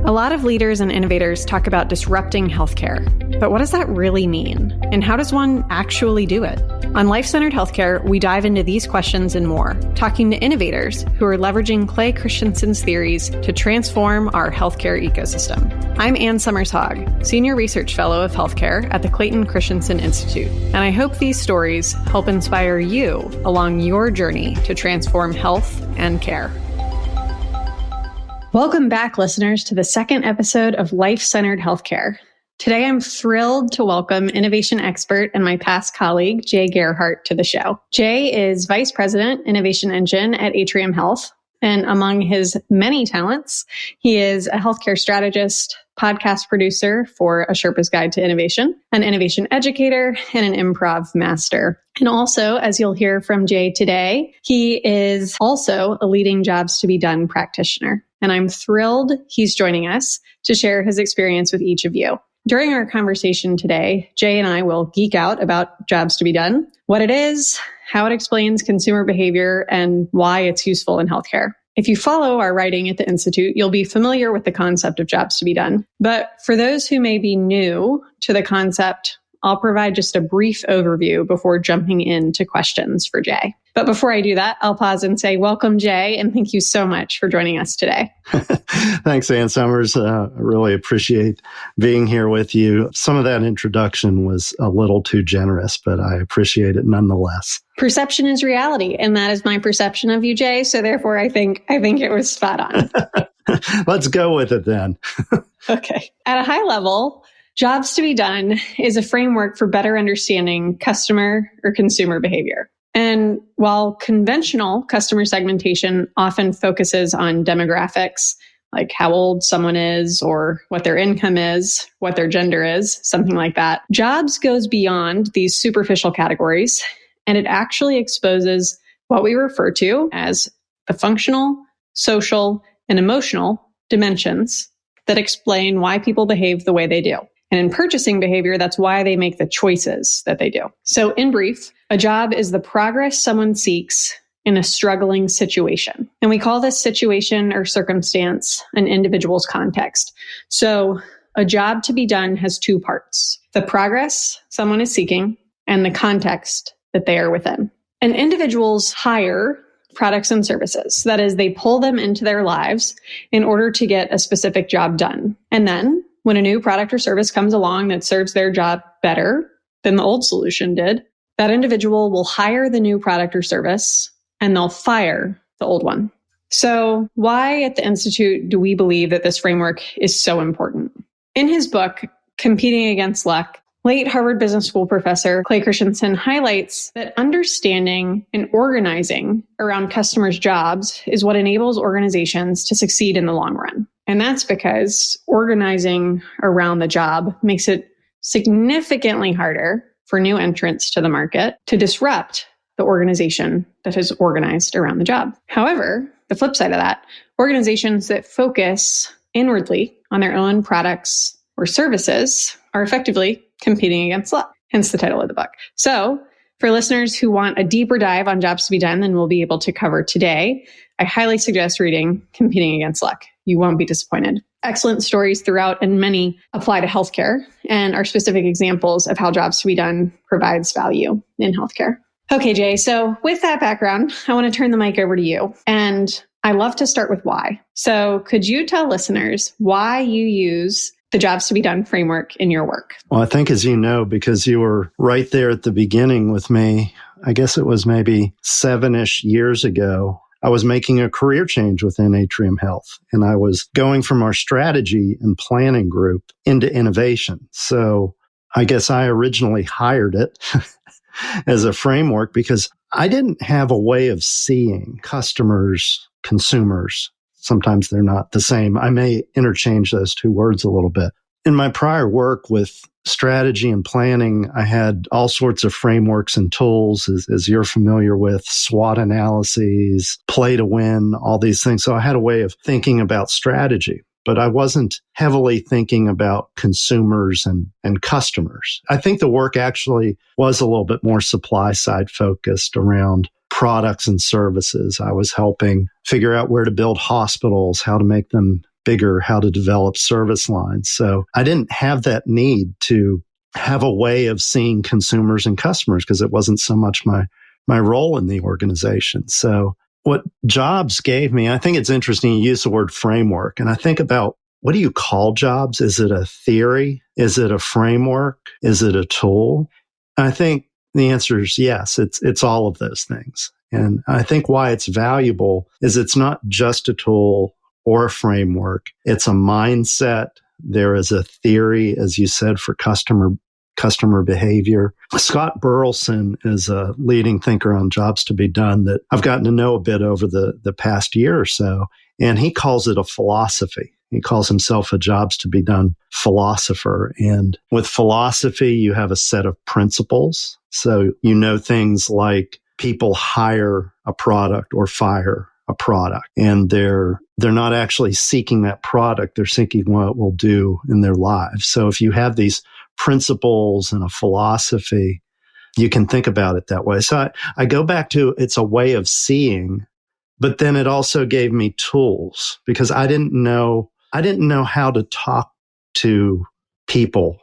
A lot of leaders and innovators talk about disrupting healthcare, but what does that really mean? And how does one actually do it? On Life-Centered Healthcare, we dive into these questions and more, talking to innovators who are leveraging Clay Christensen's theories to transform our healthcare ecosystem. I'm Ann Summers-Hogg, Senior Research Fellow of Healthcare at the Clayton Christensen Institute, and I hope these stories help inspire you along your journey to transform health and care. Welcome back, listeners, to the second episode of Life-Centered Healthcare. Today, I'm thrilled to welcome innovation expert and my past colleague, Jay Gerhardt, to the show. Jay is Vice President, Innovation Engine at Atrium Health. And among his many talents, he is a healthcare strategist, podcast producer for A Sherpa's Guide to Innovation, an innovation educator, and an improv master. And also, as you'll hear from Jay today, he is also a leading Jobs to be Done practitioner. And I'm thrilled he's joining us to share his experience with each of you. During our conversation today, Jay and I will geek out about Jobs to be Done, what it is, how it explains consumer behavior, and why it's useful in healthcare. If you follow our writing at the Institute, you'll be familiar with the concept of Jobs to be Done. But for those who may be new to the concept, I'll provide just a brief overview before jumping into questions for Jay. But before I do that, I'll pause and say, welcome, Jay, and thank you so much for joining us today. Thanks, Ann Summers. I really appreciate being here with you. Some of that introduction was a little too generous, but I appreciate it nonetheless. Perception is reality, and that is my perception of you, Jay. So therefore, I think it was spot on. Let's go with it then. Okay. At a high level, Jobs to be Done is a framework for better understanding customer or consumer behavior. And while conventional customer segmentation often focuses on demographics, like how old someone is or what their income is, what their gender is, something like that, Jobs goes beyond these superficial categories, and it actually exposes what we refer to as the functional, social, and emotional dimensions that explain why people behave the way they do. And in purchasing behavior, that's why they make the choices that they do. So in brief, a job is the progress someone seeks in a struggling situation. And we call this situation or circumstance an individual's context. So a job to be done has two parts: the progress someone is seeking and the context that they are within. And individuals hire products and services. That is, they pull them into their lives in order to get a specific job done. And then when a new product or service comes along that serves their job better than the old solution did, that individual will hire the new product or service and they'll fire the old one. So why at the Institute do we believe that this framework is so important? In his book, Competing Against Luck, late Harvard Business School professor Clay Christensen highlights that understanding and organizing around customers' jobs is what enables organizations to succeed in the long run. And that's because organizing around the job makes it significantly harder for new entrants to the market to disrupt the organization that has organized around the job. However, the flip side of that, organizations that focus inwardly on their own products or services are effectively competing against luck, hence the title of the book. So for listeners who want a deeper dive on Jobs to be Done than we'll be able to cover today, I highly suggest reading Competing Against Luck. You won't be disappointed. Excellent stories throughout, and many apply to healthcare and are specific examples of how Jobs to be Done provides value in healthcare. Okay, Jay, so with that background, I want to turn the mic over to you. And I love to start with why. So could you tell listeners why you use the Jobs to be Done framework in your work? Well, I think, as you know, because you were right there at the beginning with me, I guess it was maybe 7-ish years ago, I was making a career change within Atrium Health, and I was going from our strategy and planning group into innovation. So I guess I originally hired it as a framework because I didn't have a way of seeing customers, consumers. Sometimes they're not the same. I may interchange those two words a little bit. In my prior work with strategy and planning, I had all sorts of frameworks and tools, as you're familiar with, SWOT analyses, play to win, all these things. So I had a way of thinking about strategy, but I wasn't heavily thinking about consumers and customers. I think the work actually was a little bit more supply side focused around products and services. I was helping figure out where to build hospitals, how to make them bigger, how to develop service lines. So I didn't have that need to have a way of seeing consumers and customers because it wasn't so much my role in the organization. So what Jobs gave me, I think it's interesting you use the word framework. And I think about, what do you call Jobs? Is it a theory? Is it a framework? Is it a tool? I think the answer is yes. It's all of those things. And I think why it's valuable is it's not just a tool or a framework. It's a mindset. There is a theory, as you said, for customer behavior. Scott Burleson is a leading thinker on jobs to be done that I've gotten to know a bit over the past year or so. And he calls it a philosophy. He calls himself a jobs to be done philosopher. And with philosophy, you have a set of principles. So you know things like people hire a product or fire a product, and they're not actually seeking that product. They're seeking what it will do in their lives. So if you have these principles and a philosophy, you can think about it that way. So I go back to, it's a way of seeing, but then it also gave me tools because I didn't know how to talk to people,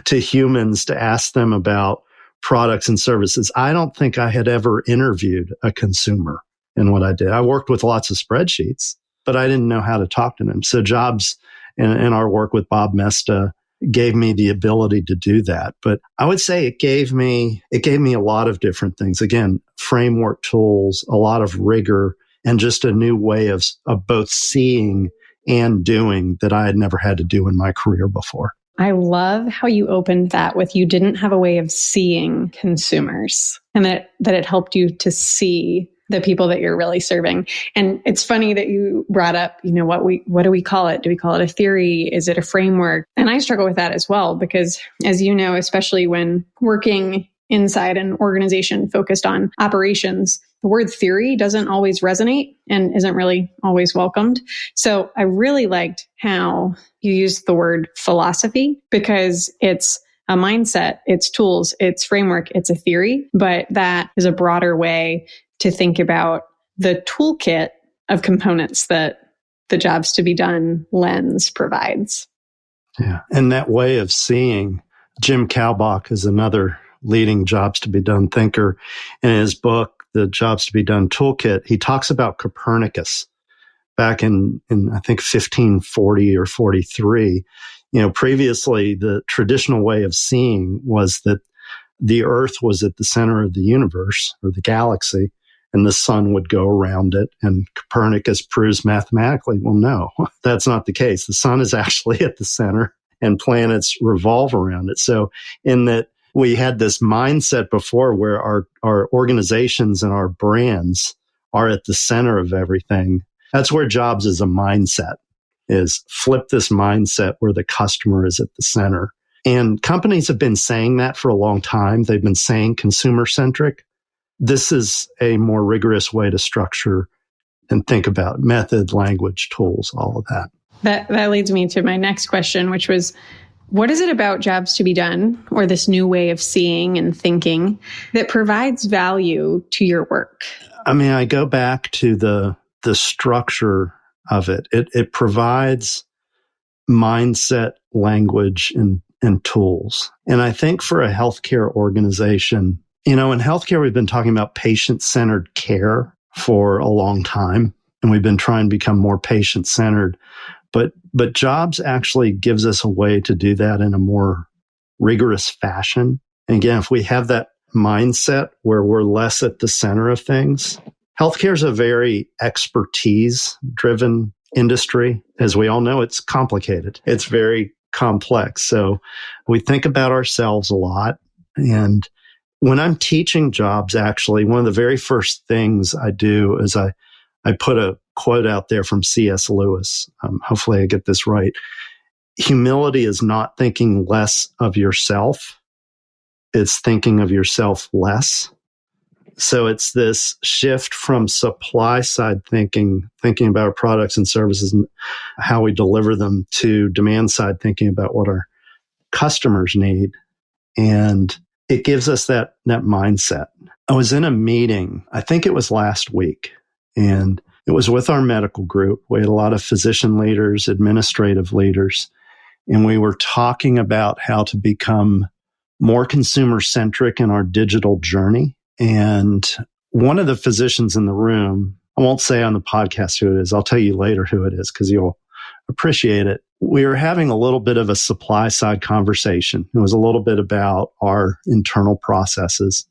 to humans, to ask them about products and services. I don't think I had ever interviewed a consumer in what I did. I worked with lots of spreadsheets, but I didn't know how to talk to them. So Jobs and our work with Bob Mesta gave me the ability to do that. But I would say it gave me a lot of different things. Again, framework tools, a lot of rigor, and just a new way of both seeing and doing that I had never had to do in my career before. I love how you opened that with, you didn't have a way of seeing consumers, and that it helped you to see the people that you're really serving. And it's funny that you brought up, what do we call it? Do we call it a theory? Is it a framework? And I struggle with that as well, because as you know, especially when working inside an organization focused on operations, the word theory doesn't always resonate and isn't really always welcomed. So I really liked how you used the word philosophy, because it's a mindset, it's tools, it's framework, it's a theory, but that is a broader way to think about the toolkit of components that the Jobs to be done lens provides. Yeah. And that way of seeing, Jim Kalbach is another leading jobs to be done thinker. In his book, The Jobs to be Done Toolkit, he talks about Copernicus back in I think 1540 or 43. Previously the traditional way of seeing was that the Earth was at the center of the universe or the galaxy, and the sun would go around it. And Copernicus proves mathematically, well, no, that's not the case. The sun is actually at the center and planets revolve around it. So in that, we had this mindset before where our organizations and our brands are at the center of everything. That's where Jobs is a mindset, is flip this mindset where the customer is at the center. And companies have been saying that for a long time. They've been saying consumer-centric. This is a more rigorous way to structure and think about method, language, tools, all of that. That leads me to my next question, which was, what is it about Jobs to be done, or this new way of seeing and thinking, that provides value to your work? I go back to the structure of it. It provides mindset, language, and tools. And I think for a healthcare organization, in healthcare, we've been talking about patient-centered care for a long time, and we've been trying to become more patient-centered. But Jobs actually gives us a way to do that in a more rigorous fashion. And again, if we have that mindset where we're less at the center of things, healthcare is a very expertise-driven industry. As we all know, it's complicated. It's very complex. So we think about ourselves a lot. And when I'm teaching Jobs, actually, one of the very first things I do is I put a quote out there from C.S. Lewis. Hopefully I get this right. Humility is not thinking less of yourself. It's thinking of yourself less. So it's this shift from supply side thinking about our products and services and how we deliver them, to demand side thinking about what our customers need. And it gives us that mindset. I was in a meeting, I think it was last week, and It was with our medical group. We had a lot of physician leaders, administrative leaders, and we were talking about how to become more consumer-centric in our digital journey. And one of the physicians in the room, I won't say on the podcast who it is, I'll tell you later who it is because you'll appreciate it. We were having a little bit of a supply side conversation. It was a little bit about our internal processes.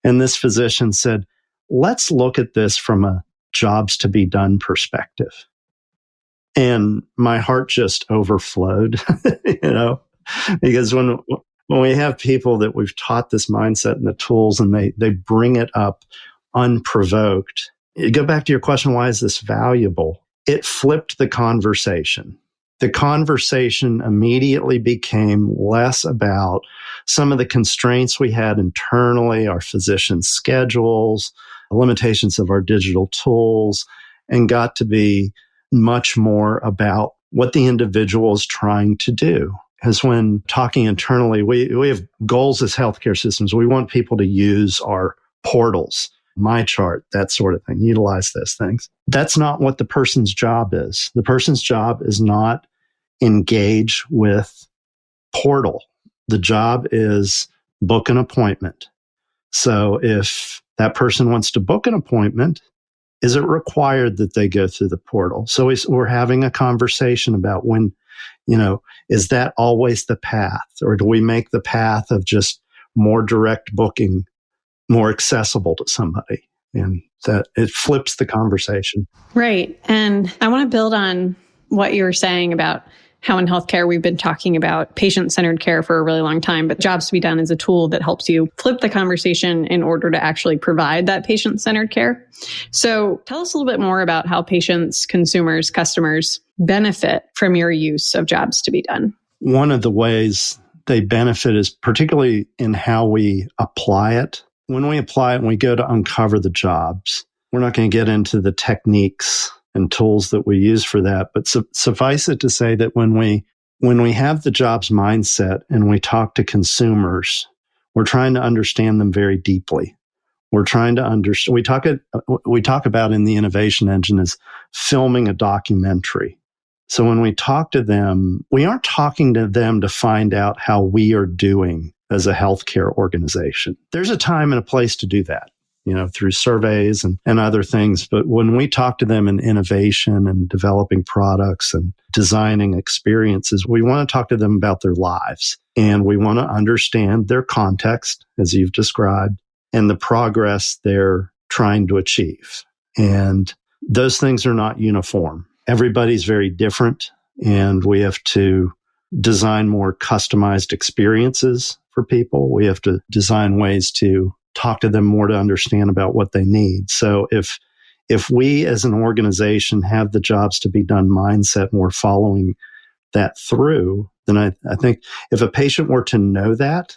And this physician said, let's look at this from a jobs to be done perspective. And my heart just overflowed, because when we have people that we've taught this mindset and the tools and they bring it up unprovoked, you go back to your question, why is this valuable? It flipped the conversation. The conversation immediately became less about some of the constraints we had internally, our physician schedules, limitations of our digital tools, and got to be much more about what the individual is trying to do. Because when talking internally, we have goals as healthcare systems. We want people to use our portals, MyChart, that sort of thing, utilize those things. That's not what the person's job is. The person's job is not engage with portal. The job is book an appointment. So if that person wants to book an appointment, is it required that they go through the portal? So we're having a conversation about when, is that always the path? Or do we make the path of just more direct booking more accessible to somebody? And that it flips the conversation. Right. And I want to build on what you were saying about how in healthcare we've been talking about patient-centered care for a really long time, but Jobs to be Done is a tool that helps you flip the conversation in order to actually provide that patient-centered care. So tell us a little bit more about how patients, consumers, customers benefit from your use of Jobs to be Done. One of the ways they benefit is particularly in how we apply it. When we apply it and we go to uncover the jobs, we're not going to get into the techniques and tools that we use for that. But suffice it to say that when we have the jobs mindset and we talk to consumers, we're trying to understand them very deeply. We're trying to understand. We talk about in the innovation engine is filming a documentary. So when we talk to them, we aren't talking to them to find out how we are doing as a healthcare organization. There's a time and a place to do that, through surveys and other things. But when we talk to them in innovation and developing products and designing experiences, we want to talk to them about their lives. And we want to understand their context, as you've described, and the progress they're trying to achieve. And those things are not uniform. Everybody's very different, and we have to design more customized experiences for people. We have to design ways to talk to them more to understand about what they need. So if we as an organization have the Jobs to be Done mindset and we're following that through, then I think if a patient were to know that,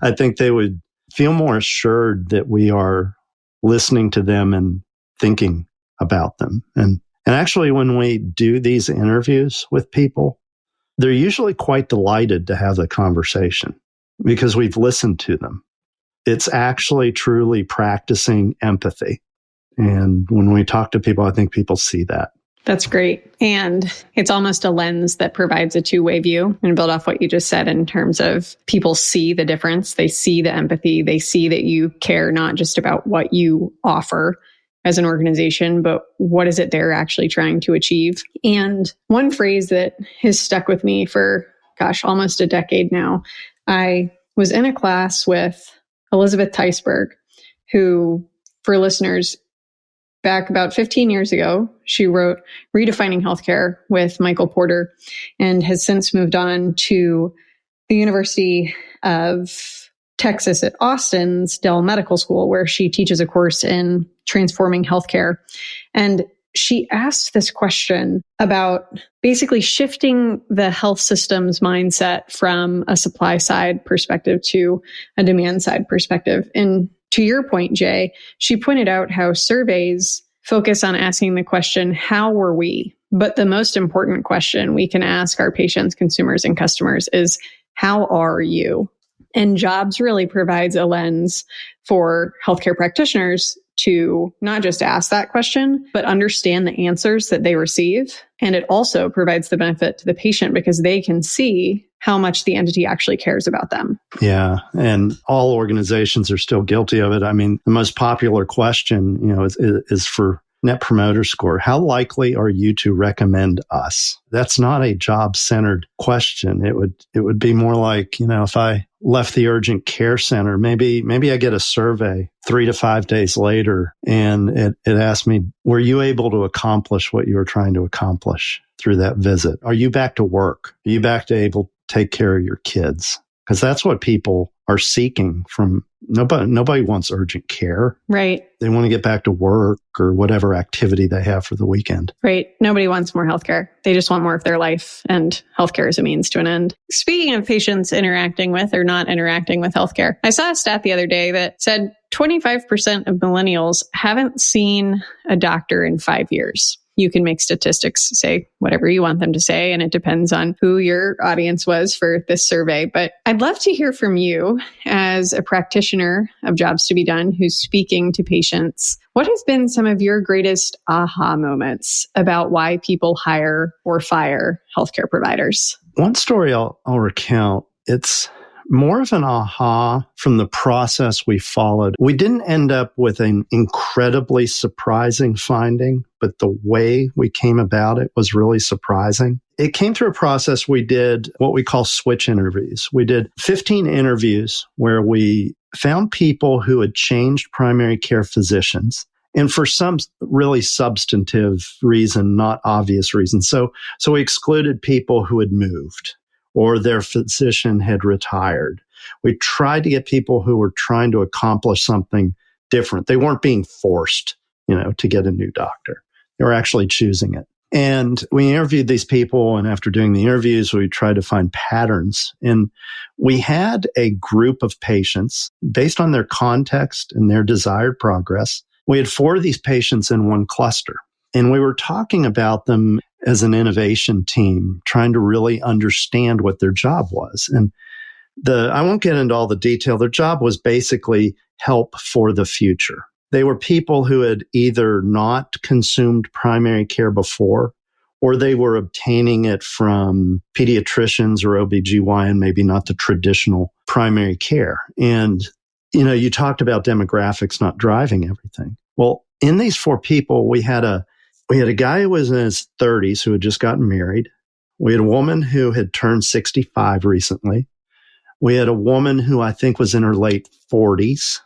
I think they would feel more assured that we are listening to them and thinking about them. And actually, when we do these interviews with people, they're usually quite delighted to have the conversation because we've listened to them. It's actually truly practicing empathy. And when we talk to people, I think people see that. That's great. And it's almost a lens that provides a two-way view, and build off what you just said in terms of people see the difference. They see the empathy. They see that you care not just about what you offer as an organization, but what is it they're actually trying to achieve. And one phrase that has stuck with me for, almost a decade now, I was in a class with Elizabeth Teisberg, who, for listeners, back about 15 years ago, she wrote Redefining Healthcare with Michael Porter and has since moved on to the University of Texas at Austin's Dell Medical School, where she teaches a course in transforming healthcare. And she asked this question about basically shifting the health system's mindset from a supply side perspective to a demand side perspective. And to your point, Jay, she pointed out how surveys focus on asking the question, how were we? But the most important question we can ask our patients, consumers, and customers is, how are you? And Jobs really provides a lens for healthcare practitioners to not just ask that question, but understand the answers that they receive. And it also provides the benefit to the patient because they can see how much the entity actually cares about them. Yeah. And all organizations are still guilty of it. I mean, the most popular question, is for Net Promoter Score. How likely are you to recommend us? That's not a job-centered question. It would be more like, if I left the urgent care center, maybe I get a survey 3 to 5 days later, and it asked me, were you able to accomplish what you were trying to accomplish through that visit? Are you back to work? Are you back to able to take care of your kids? Because that's what people are seeking from. Nobody wants urgent care. Right. They want to get back to work or whatever activity they have for the weekend. Right. Nobody wants more healthcare. They just want more of their life, and healthcare is a means to an end. Speaking of patients interacting with or not interacting with healthcare, I saw a stat the other day that said 25% of millennials haven't seen a doctor in 5 years. You can make statistics say whatever you want them to say, and it depends on who your audience was for this survey. But I'd love to hear from you as a practitioner of Jobs to be Done who's speaking to patients. What has been some of your greatest aha moments about why people hire or fire healthcare providers? One story I'll recount, it's more of an aha from the process we followed. We didn't end up with an incredibly surprising finding, but the way we came about it was really surprising. It came through a process we did what we call switch interviews. We did 15 interviews where we found people who had changed primary care physicians, and for some really substantive reason, not obvious reason. So we excluded people who had moved or their physician had retired. We tried to get people who were trying to accomplish something different. They weren't being forced, to get a new doctor. They were actually choosing it. And we interviewed these people, and after doing the interviews, we tried to find patterns. And we had a group of patients based on their context and their desired progress. We had 4 of these patients in one cluster, and we were talking about them as an innovation team, trying to really understand what their job was. And I won't get into all the detail. Their job was basically help for the future. They were people who had either not consumed primary care before, or they were obtaining it from pediatricians or OBGYN, maybe not the traditional primary care. And, you talked about demographics not driving everything. Well, in these 4 people, we had a guy who was in his 30s who had just gotten married. We had a woman who had turned 65 recently. We had a woman who I think was in her late 40s.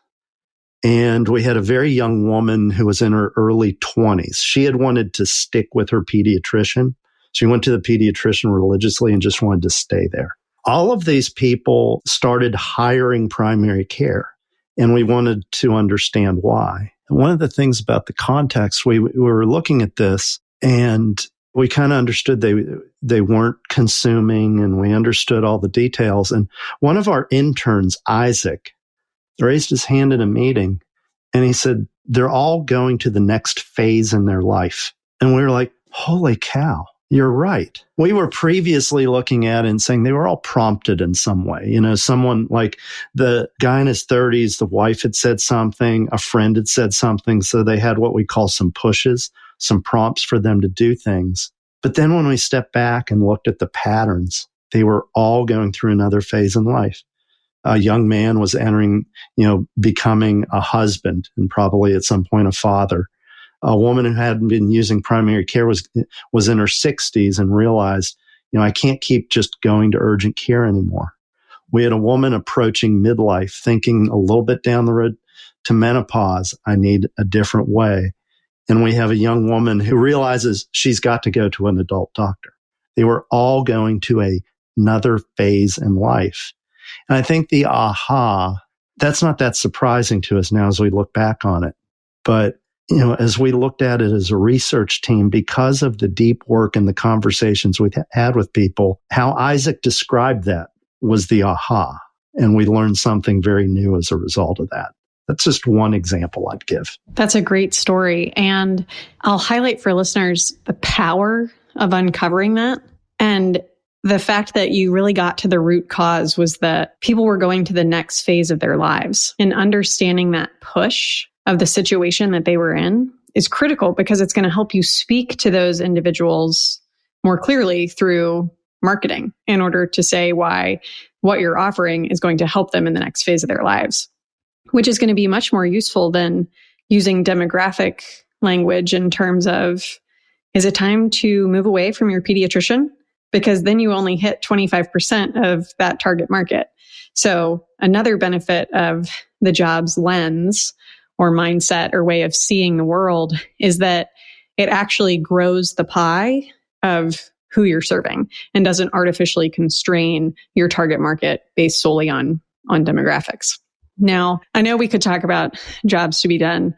And we had a very young woman who was in her early 20s. She had wanted to stick with her pediatrician. She went to the pediatrician religiously and just wanted to stay there. All of these people started hiring primary care, and we wanted to understand why. And one of the things about the context, we were looking at this, and we kind of understood they weren't consuming, and we understood all the details. And one of our interns, Isaac, raised his hand in a meeting, and he said, they're all going to the next phase in their life. And we were like, holy cow, you're right. We were previously looking at it and saying they were all prompted in some way. Someone like the guy in his 30s, the wife had said something, a friend had said something. So they had what we call some pushes, some prompts for them to do things. But then when we stepped back and looked at the patterns, they were all going through another phase in life. A young man was entering, becoming a husband and probably at some point a father. A woman who hadn't been using primary care was in her 60s and realized, I can't keep just going to urgent care anymore. We had a woman approaching midlife, thinking a little bit down the road to menopause, I need a different way. And we have a young woman who realizes she's got to go to an adult doctor. They were all going to another phase in life. And I think the aha, that's not that surprising to us now as we look back on it. But, as we looked at it as a research team, because of the deep work and the conversations we had with people, how Isaac described that was the aha. And we learned something very new as a result of that. That's just one example I'd give. That's a great story. And I'll highlight for listeners the power of uncovering that. And the fact that you really got to the root cause was that people were going to the next phase of their lives, and understanding that push of the situation that they were in is critical because it's going to help you speak to those individuals more clearly through marketing in order to say why what you're offering is going to help them in the next phase of their lives, which is going to be much more useful than using demographic language in terms of, is it time to move away from your pediatrician? Because then you only hit 25% of that target market. So another benefit of the Jobs lens or mindset or way of seeing the world is that it actually grows the pie of who you're serving and doesn't artificially constrain your target market based solely on demographics. Now, I know we could talk about jobs to be done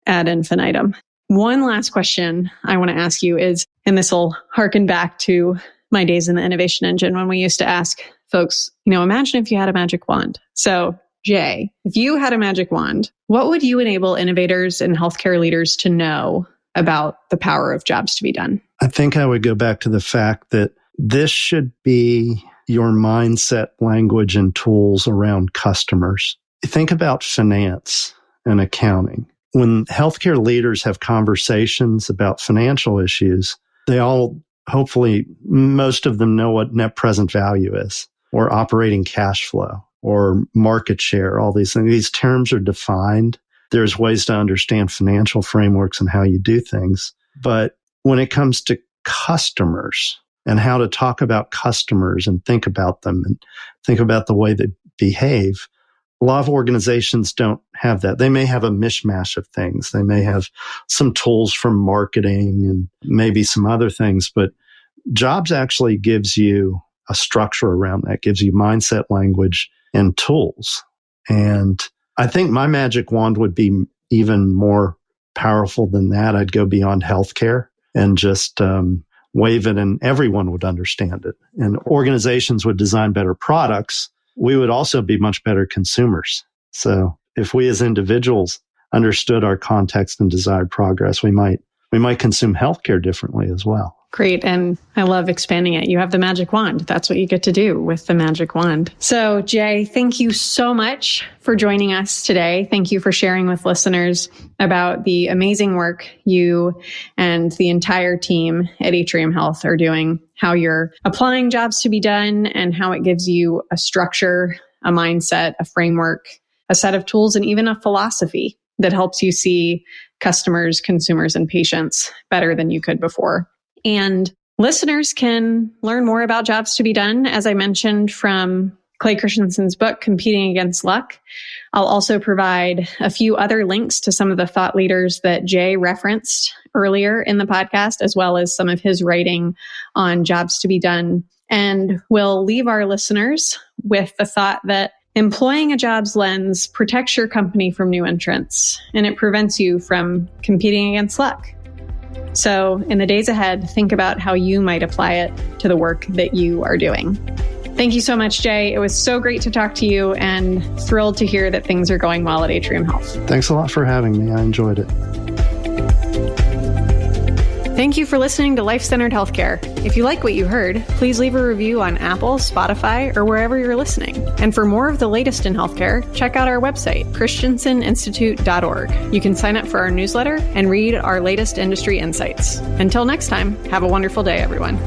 ad infinitum. One last question I want to ask you is, and this will harken back to my days in the innovation engine when we used to ask folks, imagine if you had a magic wand. So Jay, if you had a magic wand, what would you enable innovators and healthcare leaders to know about the power of jobs to be done? I think I would go back to the fact that this should be your mindset, language, and tools around customers. Think about finance and accounting. When healthcare leaders have conversations about financial issues, they all, hopefully, most of them know what net present value is, or operating cash flow, or market share, all these things. These terms are defined. There's ways to understand financial frameworks and how you do things. But when it comes to customers and how to talk about customers and think about them and think about the way they behave, a lot of organizations don't have that. They may have a mishmash of things. They may have some tools from marketing and maybe some other things, but Jobs actually gives you a structure around that, gives you mindset, language, and tools. And I think my magic wand would be even more powerful than that. I'd go beyond healthcare and just wave it and everyone would understand it. And organizations would design better products. We would also be much better consumers. So if we as individuals understood our context and desired progress, we might consume healthcare differently as well. Great. And I love expanding it. You have the magic wand. That's what you get to do with the magic wand. So Jay, thank you so much for joining us today. Thank you for sharing with listeners about the amazing work you and the entire team at Atrium Health are doing, how you're applying jobs to be done, and how it gives you a structure, a mindset, a framework, a set of tools, and even a philosophy that helps you see customers, consumers, and patients better than you could before. And listeners can learn more about jobs to be done, as I mentioned, from Clay Christensen's book, Competing Against Luck. I'll also provide a few other links to some of the thought leaders that Jay referenced earlier in the podcast, as well as some of his writing on jobs to be done. And we'll leave our listeners with the thought that employing a jobs lens protects your company from new entrants, and it prevents you from competing against luck. So in the days ahead, think about how you might apply it to the work that you are doing. Thank you so much, Jay. It was so great to talk to you and thrilled to hear that things are going well at Atrium Health. Thanks a lot for having me. I enjoyed it. Thank you for listening to Life-Centered Healthcare. If you like what you heard, please leave a review on Apple, Spotify, or wherever you're listening. And for more of the latest in healthcare, check out our website, christenseninstitute.org. You can sign up for our newsletter and read our latest industry insights. Until next time, have a wonderful day, everyone.